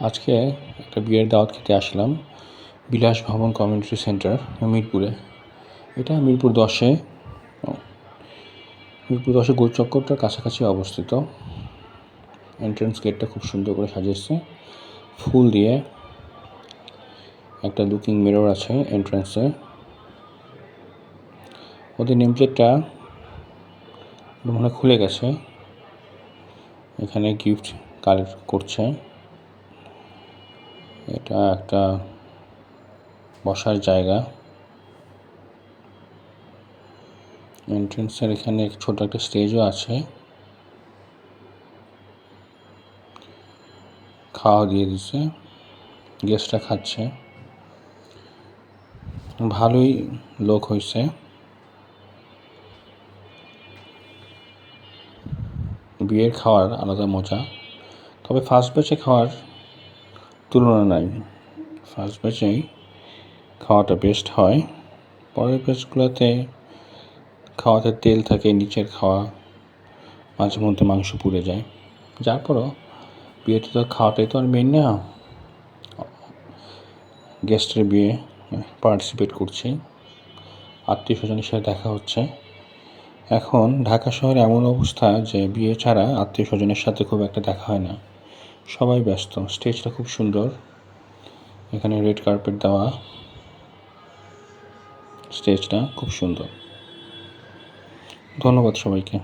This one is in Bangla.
আজকে একটা বিয়ের দাওয়াত খেতে আসলাম বিলাস ভবন কমিউনিটি সেন্টার মিরপুরে। এটা মিরপুর 10-এ গোলচক্করটার কাছাকাছি অবস্থিত। এন্ট্রান্স গেটটা খুব সুন্দর করে সাজিয়েছে ফুল দিয়ে। একটা লুকিং মিরর আছে এন্ট্রান্সে। ওদের নেমপ্লেটটা মনে খুলে গেছে। এখানে গিফট কালেক্ট করছে। এটা একটা বসার জায়গা। এন্ট্রান্সের এখানে ছোট একটা স্টেজও আছে। খাওয়া দিয়ে দিছে, গেস্টরা খাচ্ছে। ভালোই লোক হয়েছে। বিয়ের খাওয়ার আলাদা মজা, তবে ফার্স্ট ব্যাচে খাওয়ার তুলনা নাই। ফার্স্ট ব্যাচেই খাওয়াটা বেস্ট হয়। পরের ব্যাচগুলোতে খাওয়াতে তেল থাকে, নিচের খাওয়া, মাঝে মধ্যে মাংস পুড়ে যায়। যার পরও বিয়েতে তো খাওয়াটাই তো আর মেন না। গেস্টের বিয়ে পার্টিসিপেট করছি, আত্মীয় স্বজনের সাথে দেখা হচ্ছে। এখন ঢাকা শহরে এমন অবস্থা যে বিয়ে ছাড়া আত্মীয় স্বজনের সাথে খুব একটা দেখা হয় না, সবাই ব্যস্ত। স্টেজটা খুব সুন্দর, এখানে রেড কার্পেট দেওয়া, স্টেজটা খুব সুন্দর। ধন্যবাদ সবাইকে।